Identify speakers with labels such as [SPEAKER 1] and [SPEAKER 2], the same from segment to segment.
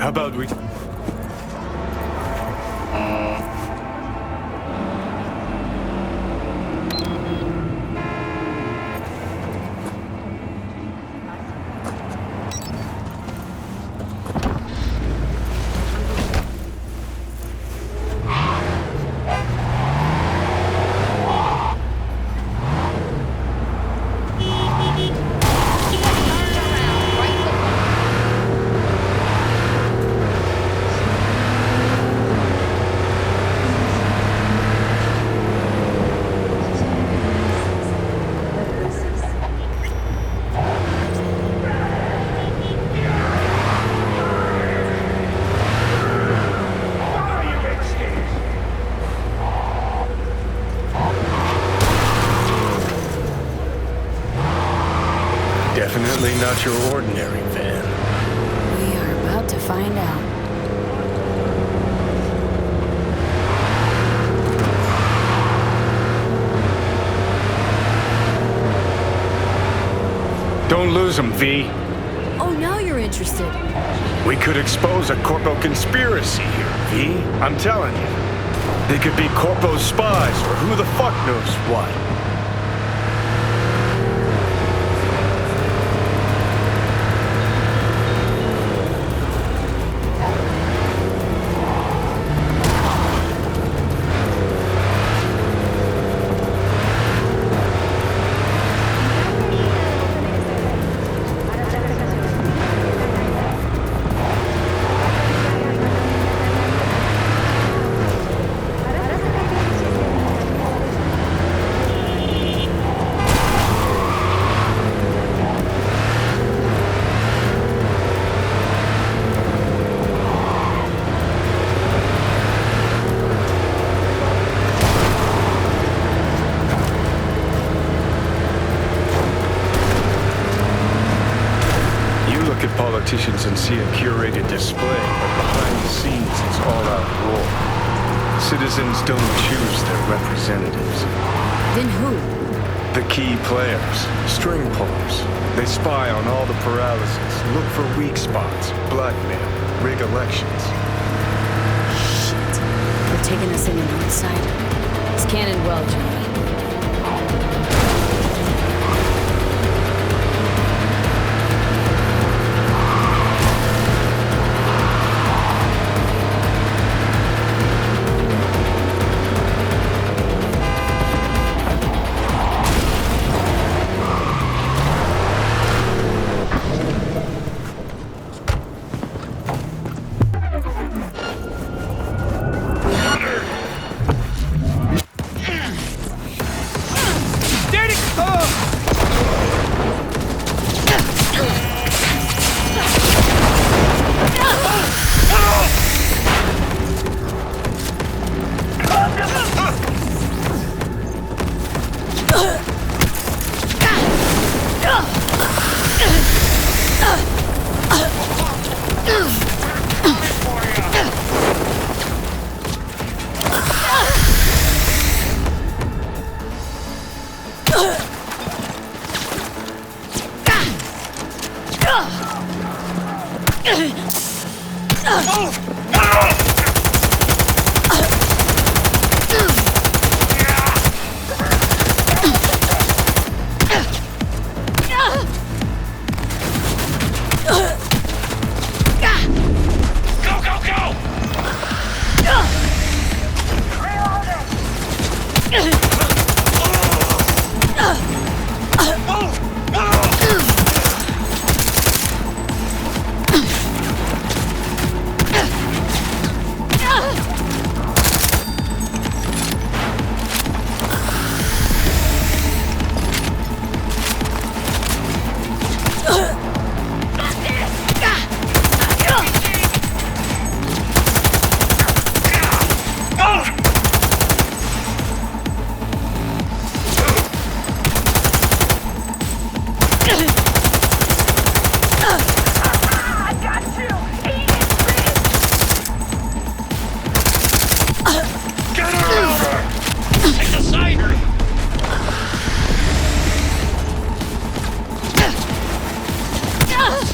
[SPEAKER 1] How about we... Definitely not your ordinary van.
[SPEAKER 2] We are about to find out.
[SPEAKER 1] Don't lose them, V.
[SPEAKER 2] Oh, now you're interested.
[SPEAKER 1] We could expose a Corpo conspiracy here, V. I'm telling you. They could be Corpo's spies, or who the fuck knows what. Politicians and see a curated display, but behind the scenes it's all-out war. Citizens don't choose their representatives.
[SPEAKER 2] Then who?
[SPEAKER 1] The key players, string pullers. They spy on all the paralysis, look for weak spots, blackmail, rig elections.
[SPEAKER 2] Shit. They're taking us in an outsider. It's cannon well, Johnny.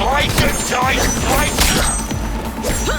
[SPEAKER 3] Fight and die! Fight!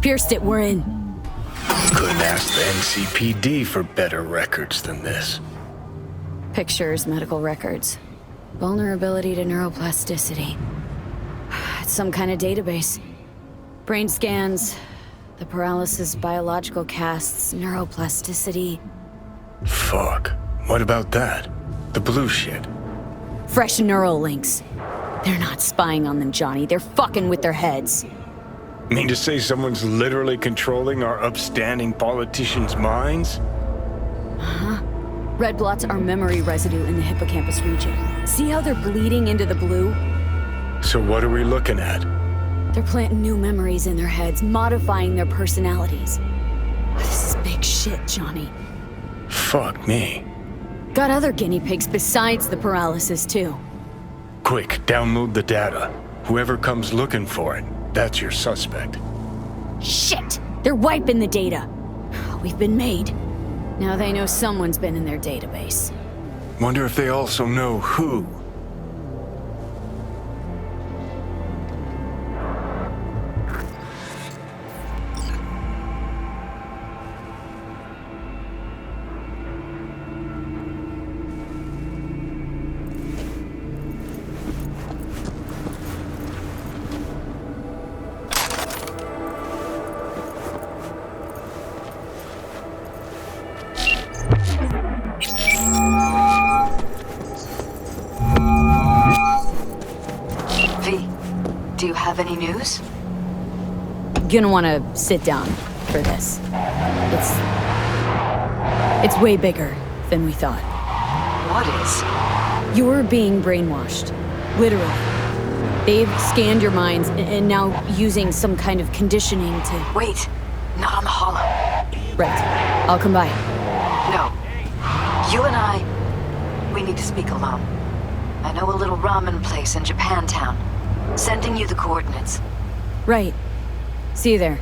[SPEAKER 2] pierced it, we're in.
[SPEAKER 1] Couldn't ask the NCPD for better records than this.
[SPEAKER 2] Pictures, medical records. Vulnerability to neuroplasticity. It's some kind of database. Brain scans, the paralysis biological casts, neuroplasticity.
[SPEAKER 1] Fuck. What about that? The blue shit.
[SPEAKER 2] Fresh neural links. They're not spying on them, Johnny. They're fucking with their heads.
[SPEAKER 1] Mean to say someone's literally controlling our upstanding politicians' minds?
[SPEAKER 2] Uh-huh. Red blots are memory residue in the hippocampus region. See how they're bleeding into the blue?
[SPEAKER 1] So what are we looking at?
[SPEAKER 2] They're planting new memories in their heads, modifying their personalities. This is big shit, Johnny.
[SPEAKER 1] Fuck me.
[SPEAKER 2] Got other guinea pigs besides the paralysis, too.
[SPEAKER 1] Quick, download the data. Whoever comes looking for it, that's your suspect.
[SPEAKER 2] Shit! They're wiping the data. We've been made. Now they know someone's been in their database.
[SPEAKER 1] Wonder if they also know who.
[SPEAKER 3] Do you have any news?
[SPEAKER 2] Gonna wanna sit down for this. It's way bigger than we thought.
[SPEAKER 3] What is?
[SPEAKER 2] You're being brainwashed. Literally. They've scanned your minds and now using some kind of conditioning to...
[SPEAKER 3] Wait, not on the hollow.
[SPEAKER 2] Right. I'll come by.
[SPEAKER 3] No. You and we need to speak alone. I know a little ramen place in Japantown. Sending you the coordinates.
[SPEAKER 2] Right. See you there.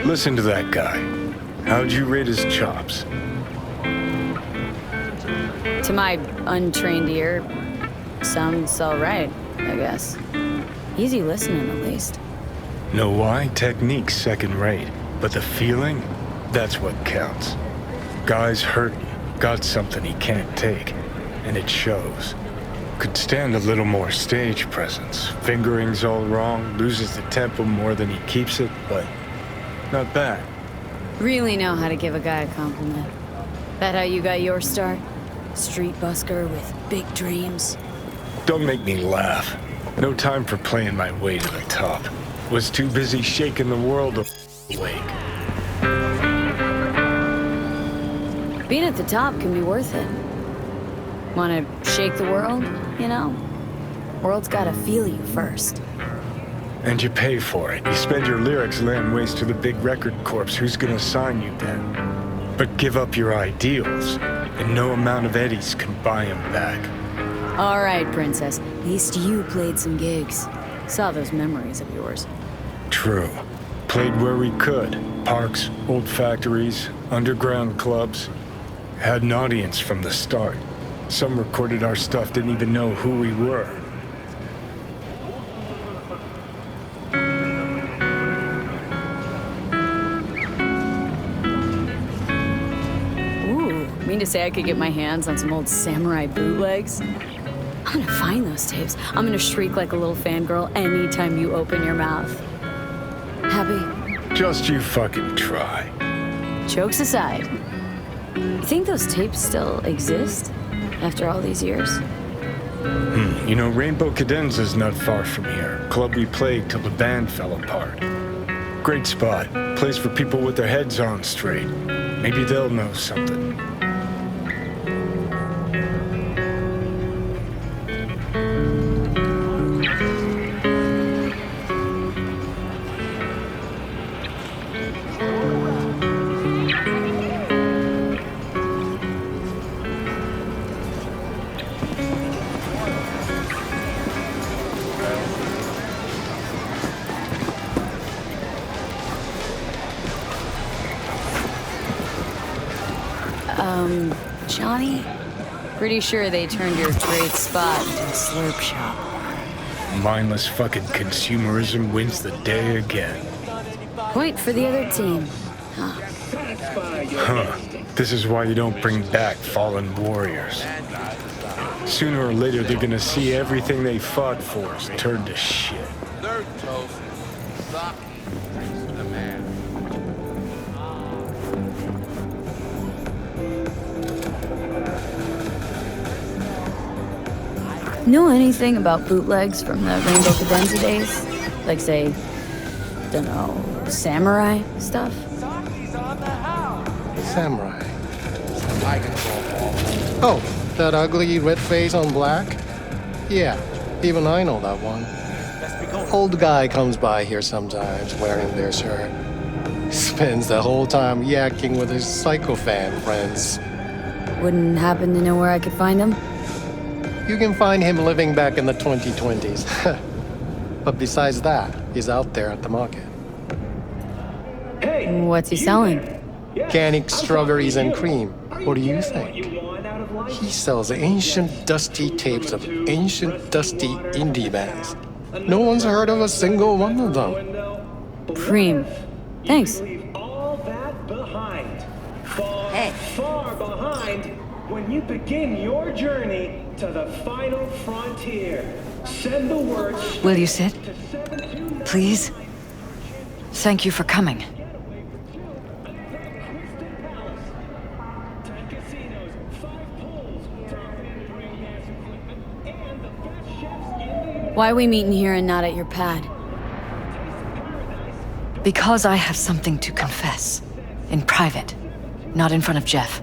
[SPEAKER 1] Listen to that guy. How'd you rate his chops?
[SPEAKER 2] To my untrained ear, sounds alright, I guess. Easy listening, at least.
[SPEAKER 1] Know why? Technique's second rate. But the feeling? That's what counts. Guy's hurting, got something he can't take. And it shows. Could stand a little more stage presence. Fingering's all wrong, loses the tempo more than he keeps it, but not bad.
[SPEAKER 2] Really know how to give a guy a compliment. That how you got your start? Street busker with big dreams?
[SPEAKER 1] Don't make me laugh. No time for playing my way to the top. Was too busy shaking the world awake.
[SPEAKER 2] Being at the top can be worth it. Wanna shake the world, you know? World's gotta feel you first.
[SPEAKER 1] And you pay for it. You spend your lyrics laying waste to the big record corps. Who's gonna sign you then? But give up your ideals, and no amount of eddies can buy them back.
[SPEAKER 2] All right, princess. At least you played some gigs. Saw those memories of yours.
[SPEAKER 1] True. Played where we could. Parks, old factories, underground clubs. Had an audience from the start. Some recorded our stuff, didn't even know who we were.
[SPEAKER 2] Ooh, mean to say I could get my hands on some old samurai bootlegs? I'm gonna find those tapes. I'm gonna shriek like a little fangirl anytime you open your mouth. Happy?
[SPEAKER 1] Just you fucking try.
[SPEAKER 2] Jokes aside, you think those tapes still exist after all these years?
[SPEAKER 1] You know, Rainbow Cadenza's not far from here. Club we played till the band fell apart. Great spot. Place for people with their heads on straight. Maybe they'll know something.
[SPEAKER 2] Johnny? Pretty sure they turned your great spot into a slurp shop.
[SPEAKER 1] Mindless fucking consumerism wins the day again.
[SPEAKER 2] Point for the other team.
[SPEAKER 1] Huh. This is why you don't bring back fallen warriors. Sooner or later, they're gonna see everything they fought for is turned to shit.
[SPEAKER 2] Know anything about bootlegs from the Rainbow Cadenza days? Like, say, dunno, samurai stuff?
[SPEAKER 4] Samurai. Oh, that ugly red face on black? Yeah, even I know that one. Old guy comes by here sometimes wearing their shirt. Spends the whole time yakking with his psychofan friends.
[SPEAKER 2] Wouldn't happen to know where I could find them?
[SPEAKER 4] You can find him living back in the 2020s. But besides that, he's out there at the market.
[SPEAKER 2] What's he selling?
[SPEAKER 4] Organic strawberries and cream. What do you think? He sells ancient dusty tapes of ancient dusty indie bands. No one's heard of a single one of them.
[SPEAKER 2] Cream. Thanks.
[SPEAKER 5] Hey. Far behind when you begin your journey to the final frontier. Send the word.
[SPEAKER 3] Will you sit? Please? Thank you for coming.
[SPEAKER 2] Why are we meeting here and not at your pad?
[SPEAKER 3] Because I have something to confess. In private. Not in front of Jeff.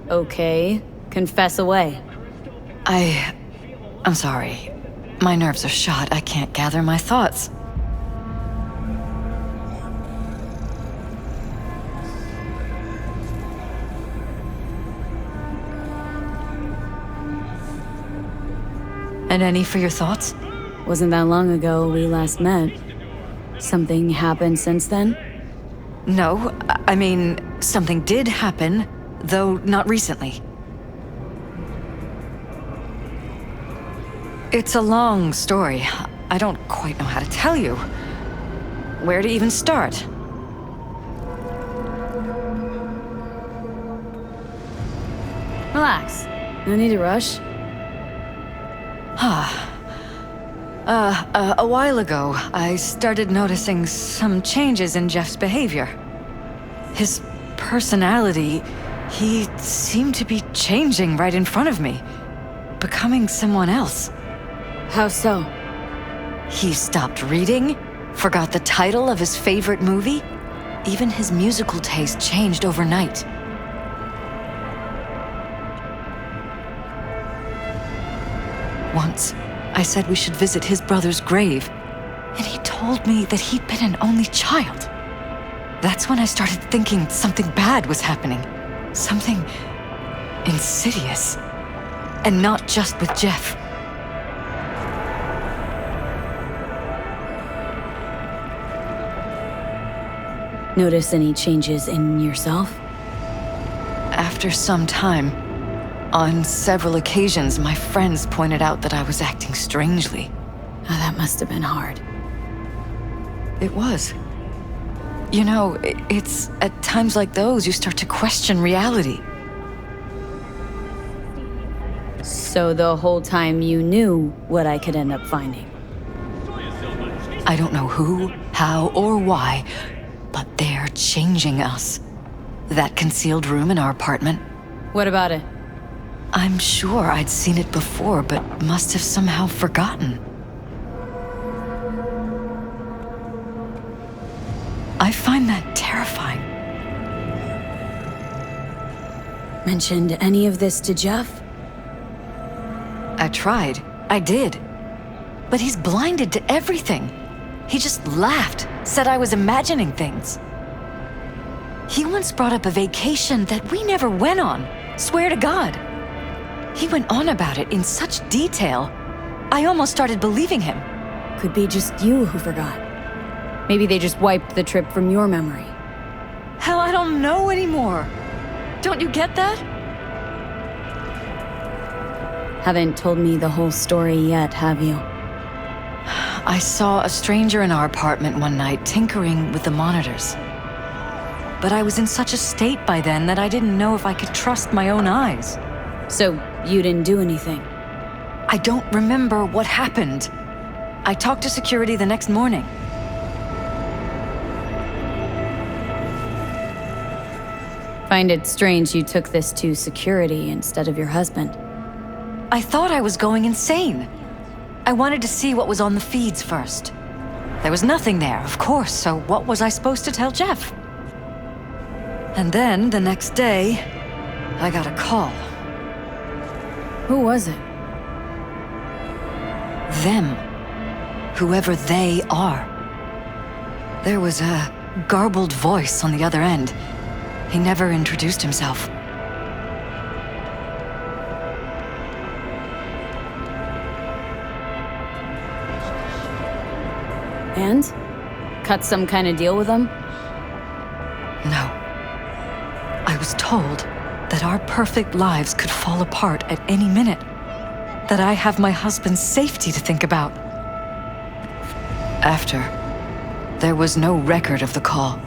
[SPEAKER 2] Okay. Confess away.
[SPEAKER 3] I'm sorry. My nerves are shot. I can't gather my thoughts. And any for your thoughts?
[SPEAKER 2] Wasn't that long ago we last met. Something happened since then?
[SPEAKER 3] No, I mean, something did happen, though not recently. It's a long story. I don't quite know how to tell you. Where to even start?
[SPEAKER 2] Relax. No need to rush.
[SPEAKER 3] A while ago, I started noticing some changes in Jeff's behavior. His personality, he seemed to be changing right in front of me, becoming someone else.
[SPEAKER 2] How so?
[SPEAKER 3] He stopped reading, forgot the title of his favorite movie. Even his musical taste changed overnight. Once, I said we should visit his brother's grave, and he told me that he'd been an only child. That's when I started thinking something bad was happening. Something insidious. And not just with Jeff.
[SPEAKER 2] Notice any changes in yourself?
[SPEAKER 3] After some time, on several occasions, my friends pointed out that I was acting strangely.
[SPEAKER 2] Oh, that must have been hard.
[SPEAKER 3] It was. You know, it's at times like those you start to question reality.
[SPEAKER 2] So the whole time you knew what I could end up finding?
[SPEAKER 3] I don't know who, how, or why, but they're changing us. That concealed room in our apartment.
[SPEAKER 2] What about it?
[SPEAKER 3] I'm sure I'd seen it before, but must have somehow forgotten. I find that terrifying.
[SPEAKER 2] Mentioned any of this to Jeff?
[SPEAKER 3] I tried. I did. But he's blinded to everything. He just laughed, said I was imagining things. He once brought up a vacation that we never went on. Swear to God. He went on about it in such detail, I almost started believing him.
[SPEAKER 2] Could be just you who forgot. Maybe they just wiped the trip from your memory.
[SPEAKER 3] Hell, I don't know anymore. Don't you get that?
[SPEAKER 2] Haven't told me the whole story yet, have you?
[SPEAKER 3] I saw a stranger in our apartment one night tinkering with the monitors. But I was in such a state by then that I didn't know if I could trust my own eyes.
[SPEAKER 2] So, you didn't do anything?
[SPEAKER 3] I don't remember what happened. I talked to security the next morning.
[SPEAKER 2] Find it strange you took this to security instead of your husband.
[SPEAKER 3] I thought I was going insane. I wanted to see what was on the feeds first. There was nothing there, of course, so what was I supposed to tell Jeff? And then, the next day, I got a call.
[SPEAKER 2] Who was it?
[SPEAKER 3] Them. Whoever they are. There was a garbled voice on the other end. He never introduced himself.
[SPEAKER 2] And? Cut some kind of deal with them?
[SPEAKER 3] No. I was told that our perfect lives could fall apart at any minute. That I have my husband's safety to think about. After, there was no record of the call.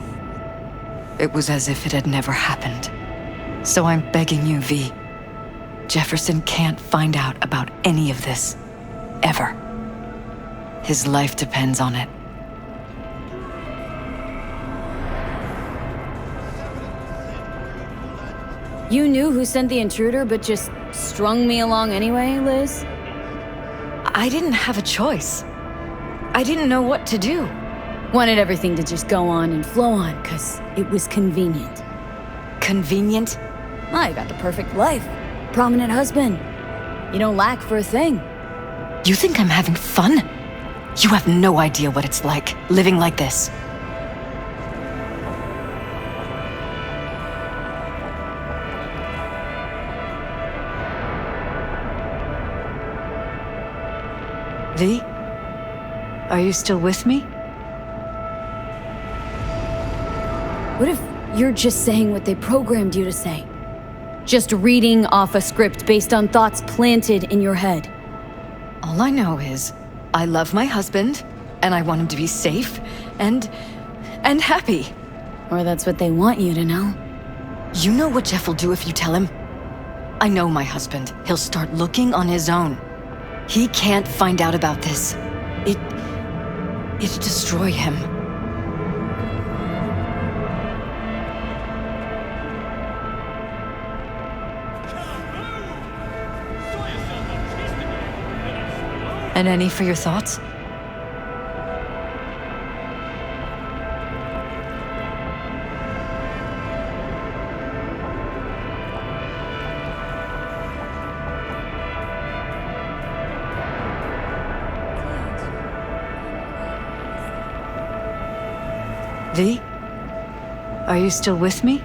[SPEAKER 3] It was as if it had never happened. So I'm begging you, V. Jefferson can't find out about any of this. Ever. His life depends on it.
[SPEAKER 2] You knew who sent the intruder, but just strung me along anyway, Liz?
[SPEAKER 3] I didn't have a choice. I didn't know what to do.
[SPEAKER 2] Wanted everything to just go on and flow on, 'cause it was convenient.
[SPEAKER 3] Convenient?
[SPEAKER 2] I got the perfect life. Prominent husband. You don't lack for a thing.
[SPEAKER 3] You think I'm having fun? You have no idea what it's like, living like this. V? Are you still with me?
[SPEAKER 2] What if you're just saying what they programmed you to say? Just reading off a script based on thoughts planted in your head.
[SPEAKER 3] All I know is, I love my husband, and I want him to be safe, and happy.
[SPEAKER 2] Or that's what they want you to know.
[SPEAKER 3] You know what Jeff will do if you tell him? I know my husband. He'll start looking on his own. He can't find out about this. It'd destroy him. And any for your thoughts? V? Are you still with me?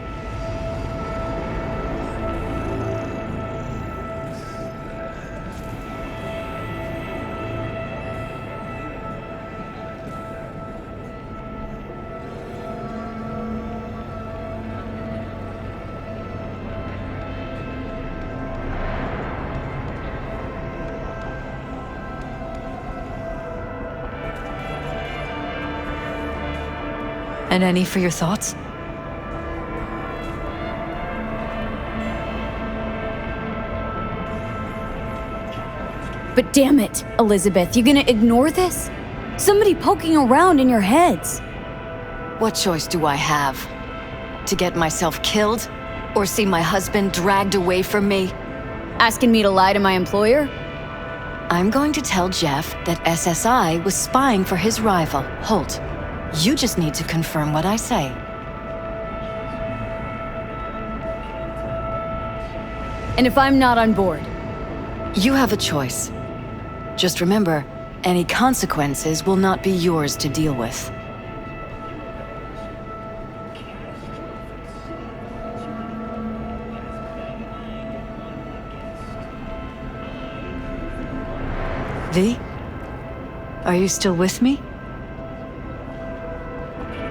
[SPEAKER 3] And any for your thoughts?
[SPEAKER 2] But damn it, Elizabeth, you gonna ignore this? Somebody poking around in your heads.
[SPEAKER 3] What choice do I have? To get myself killed? Or see my husband dragged away from me?
[SPEAKER 2] Asking me to lie to my employer?
[SPEAKER 3] I'm going to tell Jeff that SSI was spying for his rival, Holt. You just need to confirm what I say.
[SPEAKER 2] And if I'm not on board?
[SPEAKER 3] You have a choice. Just remember, any consequences will not be yours to deal with. V? Are you still with me?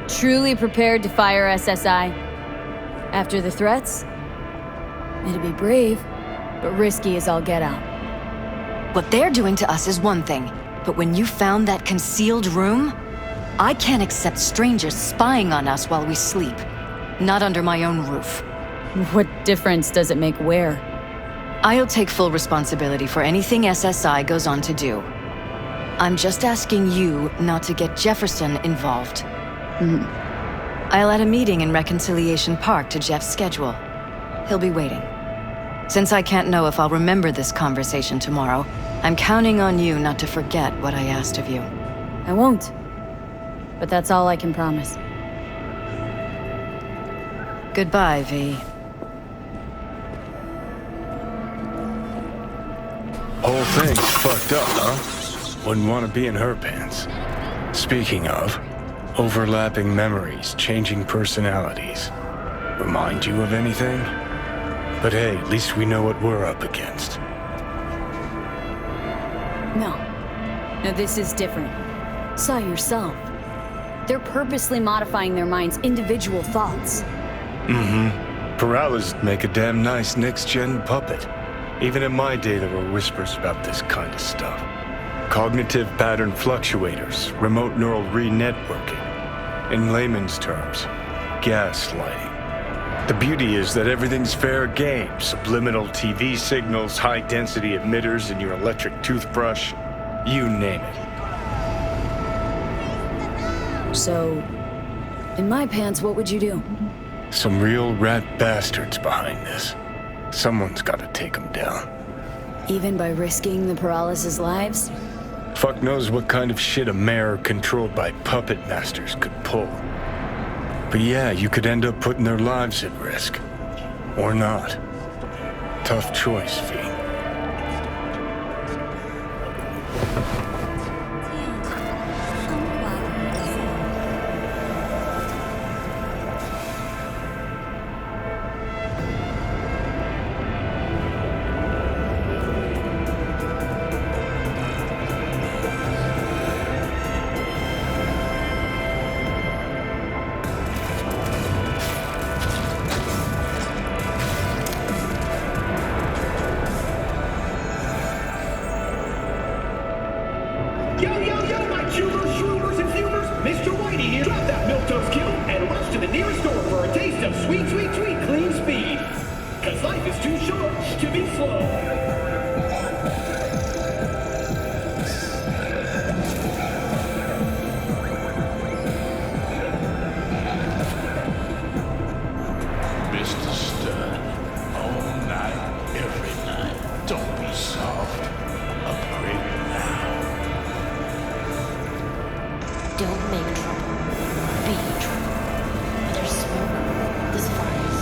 [SPEAKER 2] Truly prepared to fire SSI? After the threats? It'd be brave, but risky as all get out.
[SPEAKER 3] What they're doing to us is one thing, but when you found that concealed room, I can't accept strangers spying on us while we sleep. Not under my own roof.
[SPEAKER 2] What difference does it make where?
[SPEAKER 3] I'll take full responsibility for anything SSI goes on to do. I'm just asking you not to get Jefferson involved. I'll add a meeting in Reconciliation Park to Jeff's schedule. He'll be waiting. Since I can't know if I'll remember this conversation tomorrow, I'm counting on you not to forget what I asked of you.
[SPEAKER 2] I won't. But that's all I can promise.
[SPEAKER 3] Goodbye, V.
[SPEAKER 1] Whole thing's fucked up, huh? Wouldn't want to be in her pants. Speaking of, overlapping memories, changing personalities. Remind you of anything? But hey, at least we know what we're up against.
[SPEAKER 2] No. No, this is different. Saw yourself. They're purposely modifying their mind's individual thoughts.
[SPEAKER 1] Paralysis make a damn nice next-gen puppet. Even in my day, there were whispers about this kind of stuff. Cognitive pattern fluctuators, remote neural re-networking. In layman's terms, gaslighting. The beauty is that everything's fair game. Subliminal TV signals, high-density emitters in your electric toothbrush. You name it.
[SPEAKER 2] So, in my pants, what would you do?
[SPEAKER 1] Some real rat bastards behind this. Someone's got to take them down.
[SPEAKER 2] Even by risking the paralysis lives?
[SPEAKER 1] Fuck knows what kind of shit a mayor controlled by puppet masters could pull. But yeah, you could end up putting their lives at risk. Or not. Tough choice, V.
[SPEAKER 5] Yo, yo, yo, my chewers, shroomers, and fumers! Mr. Whitey here. Drop that milquetoast kill and rush to the nearest store for a taste of sweet, sweet, sweet clean speed. Cause life is too short to be slow.
[SPEAKER 6] Mr. Stern, all night, every night. Don't be soft. Upgrade now.
[SPEAKER 7] Don't make trouble. Be trouble. Where there's smoke, there's fires.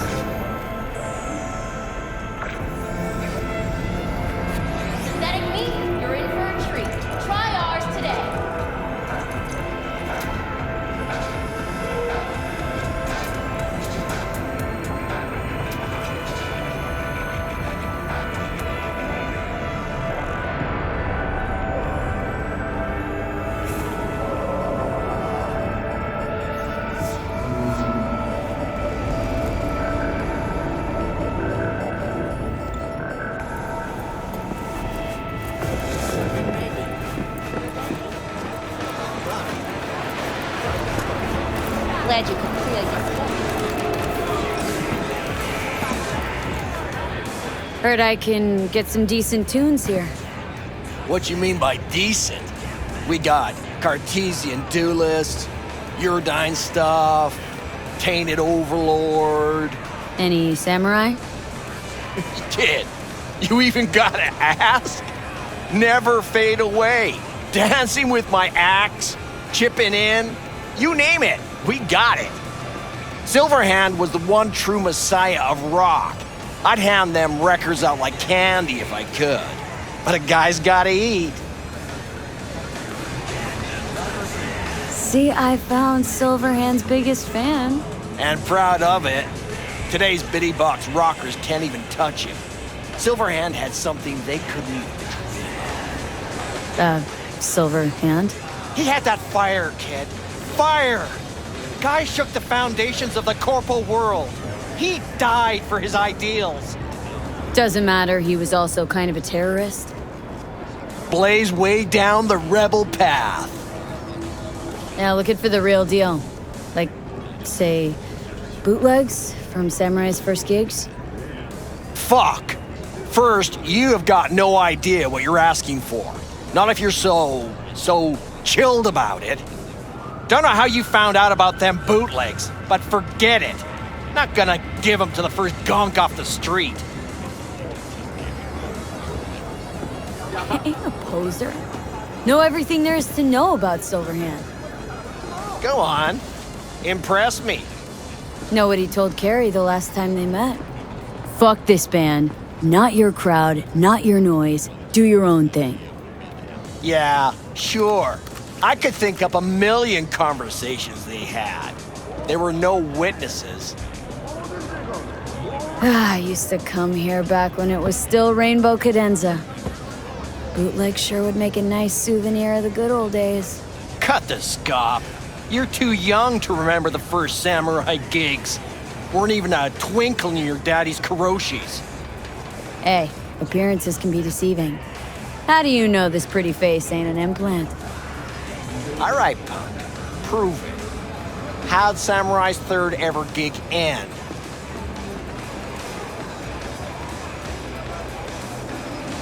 [SPEAKER 7] Synthetic meat, you're in for a treat. Try ours today. Glad you could clear your throat.
[SPEAKER 2] Heard I can get some decent tunes here.
[SPEAKER 8] What you mean by decent? We got Cartesian Duelist, Uridine stuff, Tainted Overlord.
[SPEAKER 2] Any samurai?
[SPEAKER 8] Kid, you even gotta ask? Never fade away. Dancing with my axe, chipping in, you name it, we got it. Silverhand was the one true messiah of rock. I'd hand them records out like candy if I could. But a guy's gotta eat.
[SPEAKER 2] See, I found Silverhand's biggest fan.
[SPEAKER 8] And proud of it. Today's bitty box rockers can't even touch him. Silverhand had something they couldn't even dream.
[SPEAKER 2] Silverhand?
[SPEAKER 8] He had that fire, kid. Fire! Guy shook the foundations of the corporal world. He died for his ideals.
[SPEAKER 2] Doesn't matter, he was also kind of a terrorist.
[SPEAKER 8] Blazed way down the rebel path.
[SPEAKER 2] Yeah, looking for the real deal. Like, say, bootlegs from Samurai's first gigs?
[SPEAKER 8] Fuck. First, you have got no idea what you're asking for. Not if you're so chilled about it. Don't know how you found out about them bootlegs, but forget it. Not gonna give them to the first gonk off the street.
[SPEAKER 2] Ain't a poser. Know everything there is to know about Silverhand.
[SPEAKER 8] Go on. Impress me.
[SPEAKER 2] Know what he told Carrie the last time they met. Fuck this band. Not your crowd, not your noise. Do your own thing.
[SPEAKER 8] Yeah, sure. I could think up a million conversations they had. There were no witnesses.
[SPEAKER 2] I used to come here back when it was still Rainbow Cadenza. Bootleg sure would make a nice souvenir of the good old days.
[SPEAKER 8] Cut the scop. You're too young to remember the first samurai gigs. Weren't even a twinkle in your daddy's karoshis.
[SPEAKER 2] Hey, appearances can be deceiving. How do you know this pretty face ain't an implant?
[SPEAKER 8] All right, punk. Prove it. How'd Samurai's third ever gig end?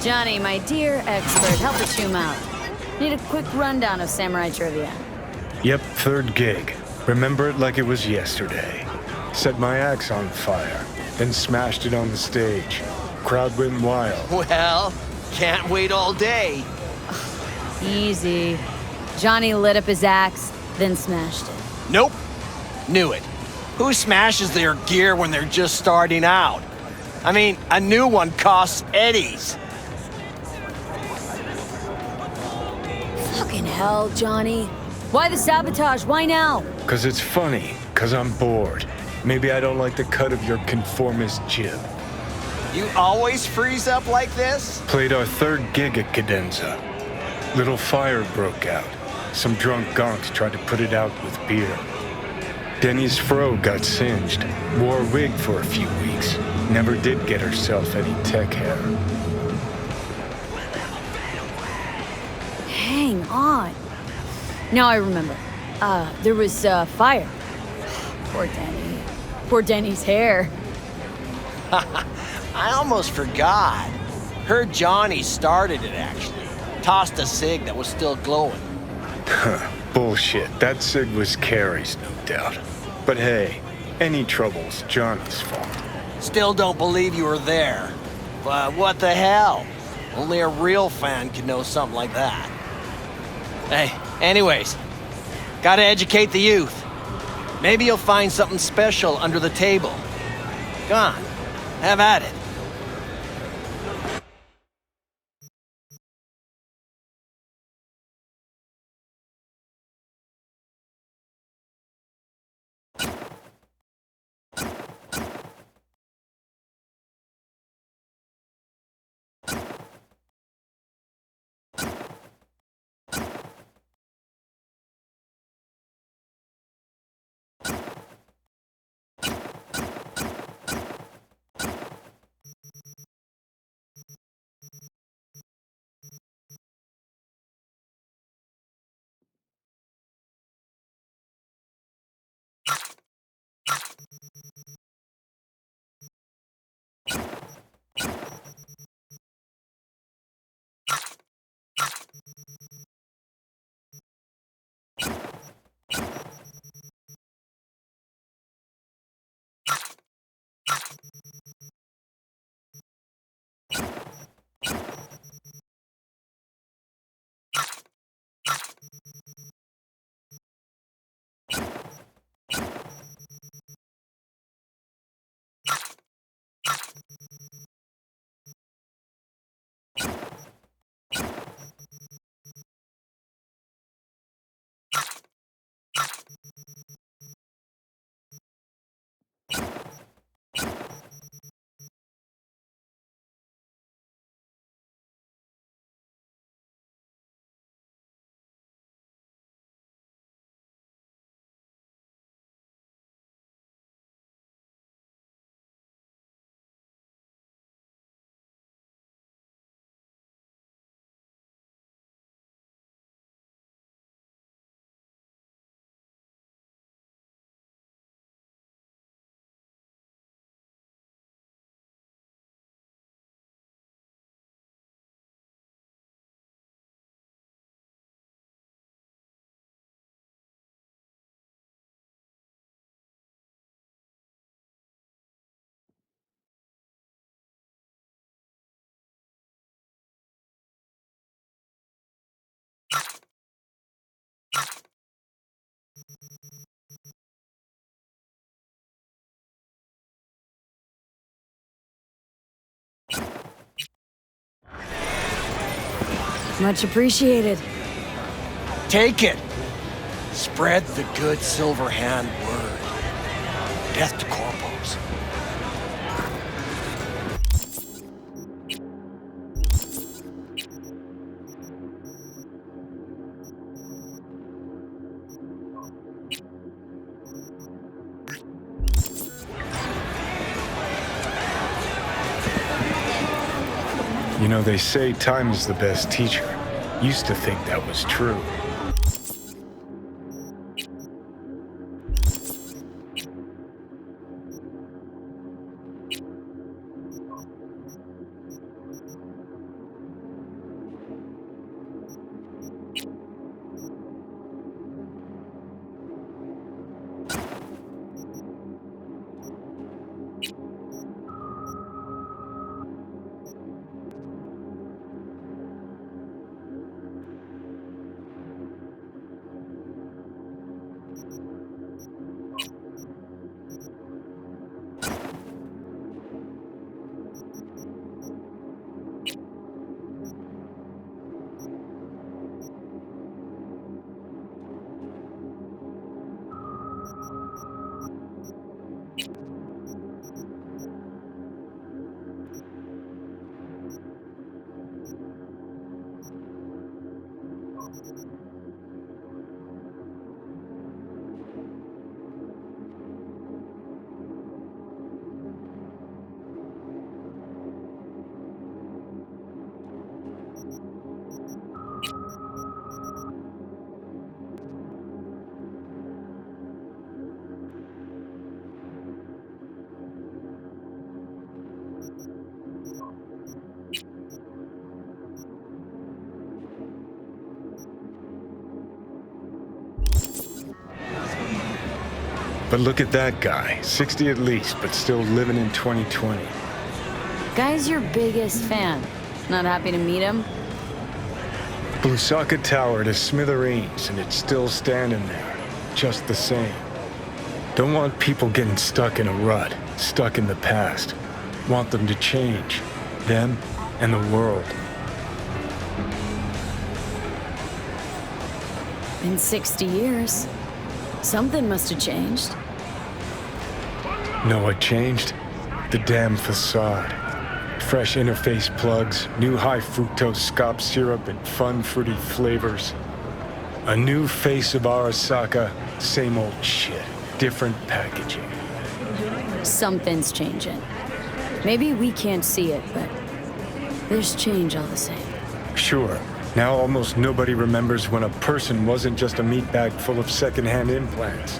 [SPEAKER 2] Johnny, my dear expert, help us zoom out. Need a quick rundown of samurai trivia.
[SPEAKER 1] Yep, third gig. Remember it like it was yesterday. Set my axe on fire, then smashed it on the stage. Crowd went wild.
[SPEAKER 8] Well, can't wait all day.
[SPEAKER 2] Easy. Johnny lit up his axe, then smashed it.
[SPEAKER 8] Nope. Knew it. Who smashes their gear when they're just starting out? I mean, a new one costs eddies.
[SPEAKER 2] Fucking hell, Johnny. Why the sabotage? Why now?
[SPEAKER 1] 'Cause it's funny, 'cause I'm bored. Maybe I don't like the cut of your conformist jib.
[SPEAKER 8] You always freeze up like this?
[SPEAKER 1] Played our third gig at Cadenza. Little fire broke out. Some drunk gonks tried to put it out with beer. Denny's fro got singed. Wore a wig for a few weeks. Never did get herself any tech hair.
[SPEAKER 2] Hang on. Now I remember. There was fire. Poor Denny. Poor Denny's hair.
[SPEAKER 8] I almost forgot. Heard Johnny started it, actually. Tossed a cig that was still glowing.
[SPEAKER 1] Bullshit. That cig was Carrie's, no doubt. But hey, any trouble's Johnny's fault.
[SPEAKER 8] Still don't believe you were there. But what the hell? Only a real fan could know something like that. Hey, anyways, gotta educate the youth. Maybe you'll find something special under the table. Go on, have at it.
[SPEAKER 2] Much appreciated.
[SPEAKER 8] Take it. Spread the good Silver Hand word. Death to corpos.
[SPEAKER 1] You know, they say time is the best teacher. Used to think that was true. But look at that guy, 60 at least, but still living in 2020.
[SPEAKER 2] Guy's your biggest fan. Not happy to meet him?
[SPEAKER 1] Blusaka Tower to smithereens, and it's still standing there, just the same. Don't want people getting stuck in a rut, stuck in the past. Want them to change, them and the world.
[SPEAKER 2] In 60 years. Something must have changed.
[SPEAKER 1] Know what changed? The damn facade. Fresh interface plugs, new high fructose scop syrup, and fun fruity flavors. A new face of Arasaka, same old shit, different packaging.
[SPEAKER 2] Something's changing. Maybe we can't see it, but there's change all the same.
[SPEAKER 1] Sure, now almost nobody remembers when a person wasn't just a meat bag full of secondhand implants.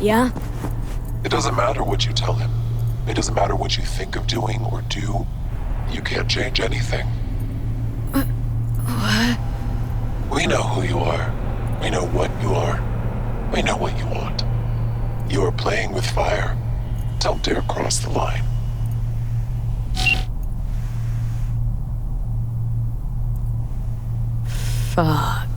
[SPEAKER 2] Yeah?
[SPEAKER 9] It doesn't matter what you tell him. It doesn't matter what you think of doing or do. You can't change anything.
[SPEAKER 2] What?
[SPEAKER 9] We know who you are. We know what you are. We know what you want. You are playing with fire. Don't dare cross the line.
[SPEAKER 2] Fuck.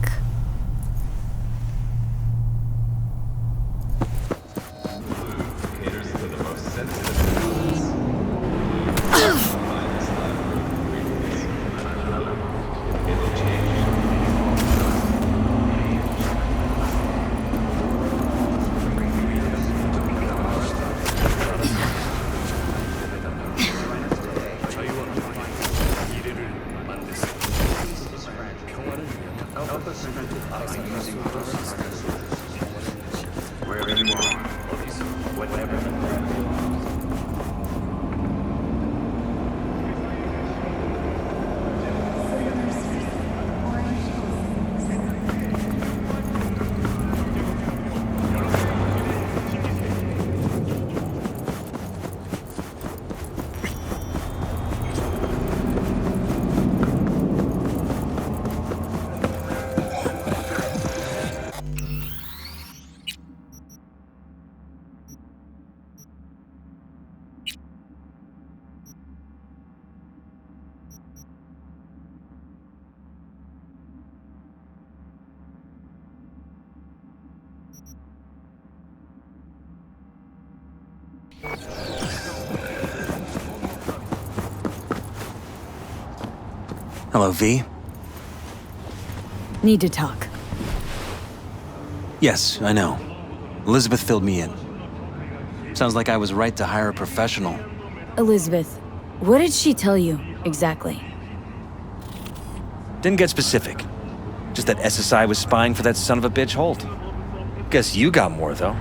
[SPEAKER 10] Hello, V.
[SPEAKER 2] Need to talk.
[SPEAKER 10] Yes, I know. Elizabeth filled me in. Sounds like I was right to hire a professional.
[SPEAKER 2] Elizabeth, what did she tell you, exactly?
[SPEAKER 10] Didn't get specific. Just that SSI was spying for that son of a bitch Holt. Guess you got more, though.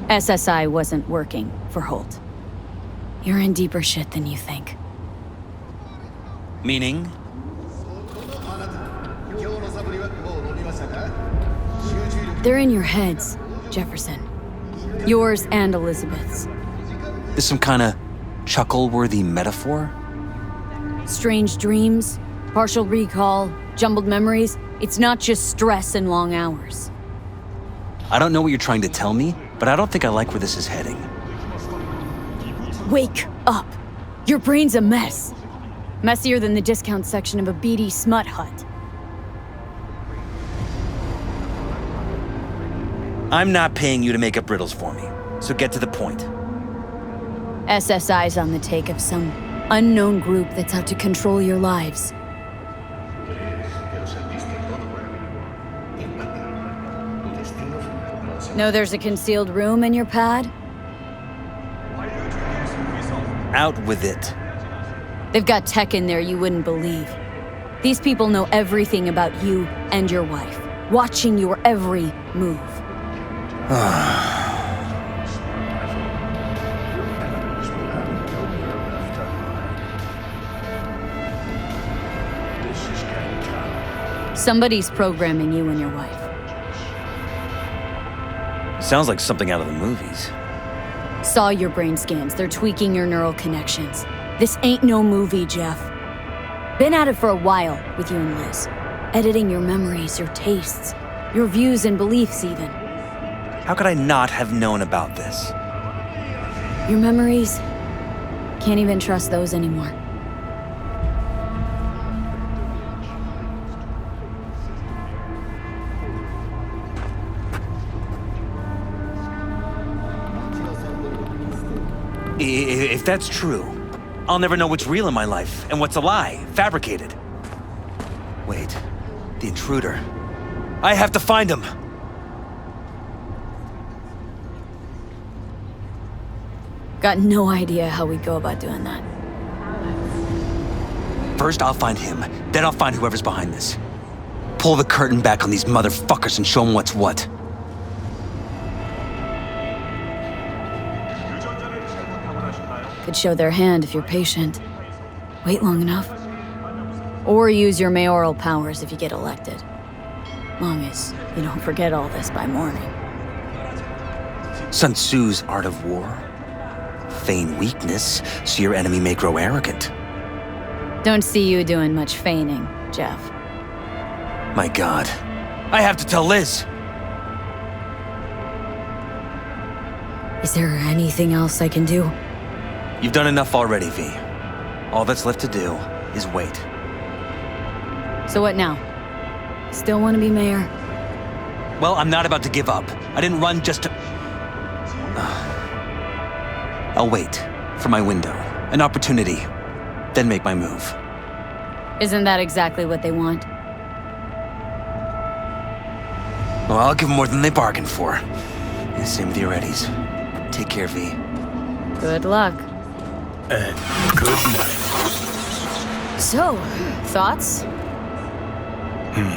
[SPEAKER 2] SSI wasn't working for Holt. You're in deeper shit than you think.
[SPEAKER 10] Meaning?
[SPEAKER 2] They're in your heads, Jefferson. Yours and Elizabeth's.
[SPEAKER 10] Is some kind of chuckle-worthy metaphor?
[SPEAKER 2] Strange dreams, partial recall, jumbled memories. It's not just stress and long hours.
[SPEAKER 10] I don't know what you're trying to tell me, but I don't think I like where this is heading.
[SPEAKER 2] Wake up! Your brain's a mess. Messier than the discount section of a beady smut hut.
[SPEAKER 10] I'm not paying you to make up riddles for me, so get to the point.
[SPEAKER 2] SSI's on the take of some unknown group that's out to control your lives. Know there's a concealed room in your pad?
[SPEAKER 10] Out with it.
[SPEAKER 2] They've got tech in there you wouldn't believe. These people know everything about you and your wife, watching your every move. Somebody's programming you and your wife.
[SPEAKER 10] Sounds like something out of the movies.
[SPEAKER 2] Saw your brain scans. They're tweaking your neural connections. This ain't no movie, Jeff. Been at it for a while with you and Liz. Editing your memories, your tastes, your views and beliefs even.
[SPEAKER 10] How could I not have known about this?
[SPEAKER 2] Your memories, can't even trust those anymore.
[SPEAKER 10] If that's true, I'll never know what's real in my life and what's a lie, fabricated. Wait, the intruder. I have to find him!
[SPEAKER 2] Got no idea how we go about doing that.
[SPEAKER 10] First, I'll find him, then I'll find whoever's behind this. Pull the curtain back on these motherfuckers and show them what's what.
[SPEAKER 2] Could show their hand if you're patient. Wait long enough. Or use your mayoral powers if you get elected. Long as you don't forget all this by morning.
[SPEAKER 10] Sun Tzu's art of war. Feign weakness, so your enemy may grow arrogant.
[SPEAKER 2] Don't see you doing much feigning, Jeff.
[SPEAKER 10] My God. I have to tell Liz!
[SPEAKER 2] Is there anything else I can do?
[SPEAKER 10] You've done enough already, V. All that's left to do is wait.
[SPEAKER 2] So what now? Still want to be mayor?
[SPEAKER 10] Well, I'm not about to give up. I didn't run just to... I'll wait for my window, an opportunity, then make my move.
[SPEAKER 2] Isn't that exactly what they want?
[SPEAKER 10] Well, I'll give them more than they bargained for. And same with your Eddies. Take care, V.
[SPEAKER 2] Good luck.
[SPEAKER 1] And good night.
[SPEAKER 2] So, thoughts?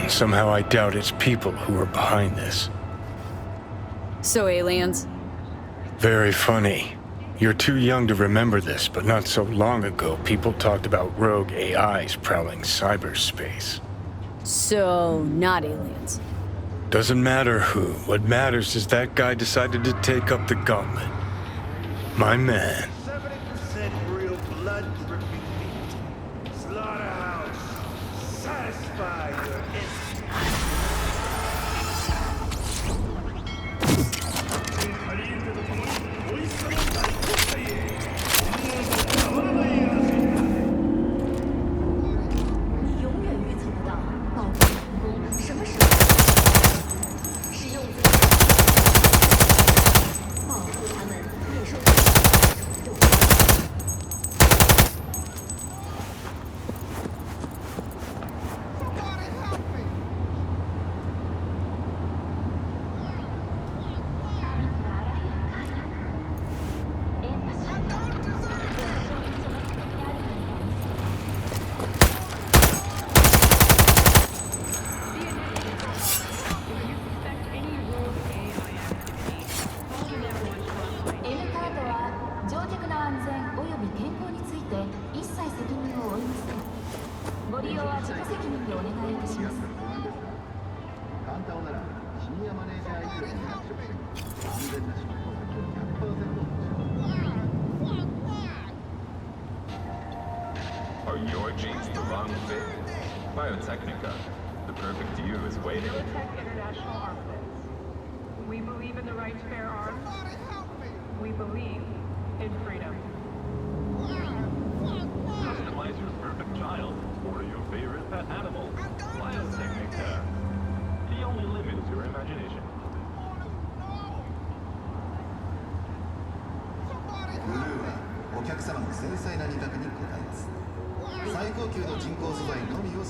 [SPEAKER 1] Somehow I doubt it's people who are behind this.
[SPEAKER 2] So aliens?
[SPEAKER 1] Very funny. You're too young to remember this, but not so long ago, people talked about rogue AIs prowling cyberspace.
[SPEAKER 2] So, not aliens.
[SPEAKER 1] Doesn't matter who. What matters is that guy decided to take up the gauntlet. My man.
[SPEAKER 5] 70% real blood dripping meat. Slaughterhouse. Satisfy your instinct.
[SPEAKER 11] Are your jeans the wrong fit? Biotechnica, the perfect you is waiting.
[SPEAKER 12] Biotech International Armaments. We believe in the right to bear arms. We believe in freedom.
[SPEAKER 11] Customize your perfect child or your favorite pet animal. Biotechnica. The only limit is your imagination.
[SPEAKER 13] ブルーはお客様の繊細な二択に応えます。最高級の人工素材のみを